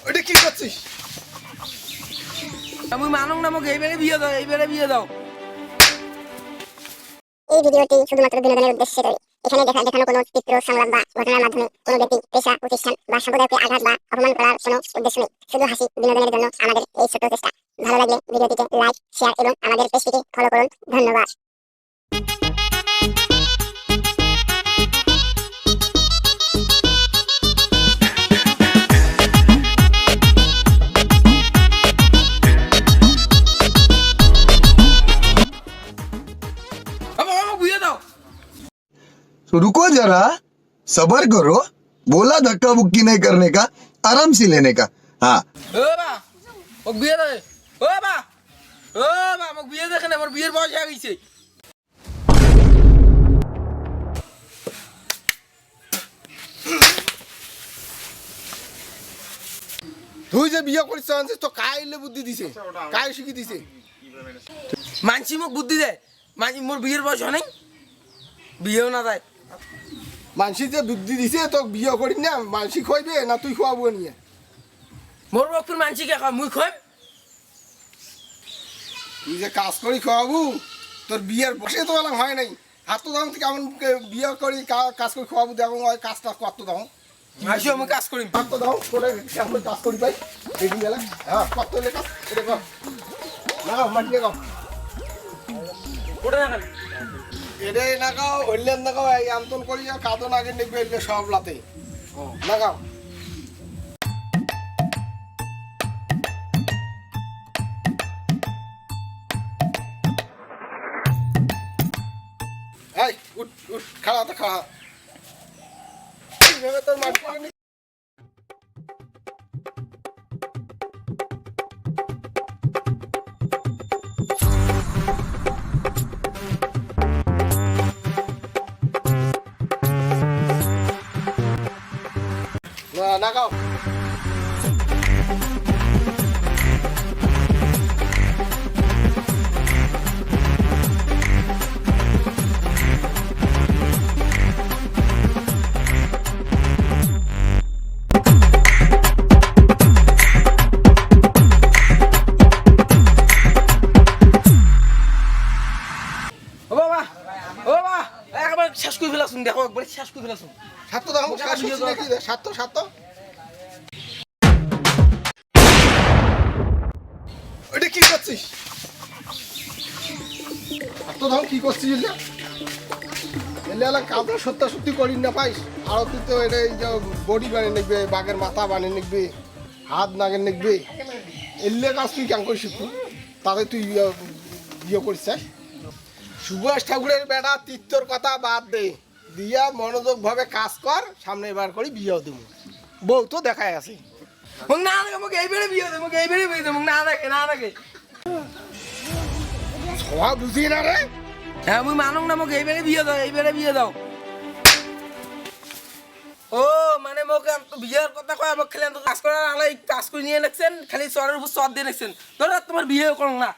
ওটা কি করছিস? আমি মানুষ নামক এইবারে বিয়ে দাও, এইবারে বিয়ে দাও। এই ভিডিওটি শুধুমাত্র বিনোদনের উদ্দেশ্যে তৈরি। এখানে দেখানো কোনো চিত্র, সংলাপ বা ঘটনার মাধ্যমে কোনো ব্যক্তি, পেশা, প্রতিষ্ঠান বা সম্প্রদায়কে আঘাত বা অপমান করার কোনো উদ্দেশ্য নেই। শুধু হাসি বিনোদনের জন্য আমাদের এই ছোট্ট চেষ্টা। ভালো লাগলে ভিডিওটিতে লাইক, শেয়ার এবং আমাদের পেজটিকে ফলো করুন। ধন্যবাদ। तो रुको जरा, सबर करो। बोला धक्का बुक्की नहीं करने का, आराम से लेने का। हाँ ও বা মোক বিয়ে দে। ও বা মোক বিয়ে দেখেন, আমার বিয়ের বয়স হয়ে গেছে। তুই যে বিয়ে করিস তো কাইলে বুদ্ধি দিছে, কাই শিখি দিছে? মানসি মোক বুদ্ধি দেয়, মানসি মোর বিয়ের বয়স হয় নাই, বিয়েও না যায়। মানসি যে বুদ্ধি দিছে তো বিয়ে করি না, মানসি খইবে না তুই খোয়াবো নিয়ে? মোর বকুর মানসিকে খাওয়া মুই খাম। তুই যে কাজ করি খাওয়াবো, তোর বিয়ের বসে তো এলাম হয় নাই। হাত তো দাম কেমন বিয়ে করি কাজ করে খাওয়াবো, দেখো কাজটা কত দাও। আসো আমি কাজ করি। হাত তো দাও করে কেমন কাজ করি পাই দেখি গেলে। হ্যাঁ কত হলে কাজ এটা কর না, মাটি গাও ওটা না খালি এটাই না গাও, হইলেন না গাও, এই আমতন করি কাদন আগে নেবে এলে সব লাতে না গাও। এই উঠ উঠ, খাড়া তো খাড়া। এইভাবে তোর মাটি করে নি। না গাও ও বাবা, ও বাবা, একবার শেষ করে ফেলাছুন, দেখো একবার শেষ করে ফেলাছুন। সাত তো দাও, সাত তো সাত তো ওটা কি করছিস? সাত তো দাও কি করছিস? এলে এলা কাদা সত্যি করি না পাইস। আর তুই তো এটা এই যে বডি বানিয়ে নিকবে, বাঘের মাথা বানিয়ে নিকবে, হাত নাগের নিকবে, এলে কাজ তুই কেমন করিস? তাতে তুই বিয়ে করিস? সুভাষ ঠাকুরের বেটা তীর্থর কথা বাদ দে, দিয়া মনোযোগ ভাবে কাজ কর। সামনে এবার করি বিয়েও দেবো, বউ তো দেখায় আছে। মোক না দেখে, মোক এইবারে বিয়ে দে, মোক এইবারে বিয়ে দে, মোক না দেখে, না দেখে। সবা বুঝি না রে। হ্যাঁ মুই মানুষ না, মোক এইবারে বিয়ে দাও, এইবারে বিয়ে দাও। ও মানে মোক বিয়ের কথা কয়, মোক খালি কাজ করার আলাই কাজ করে নিয়ে রাখছেন, খালি চরের উপর চর দিয়ে রাখছেন। ধরো তোমার বিয়েও করো না।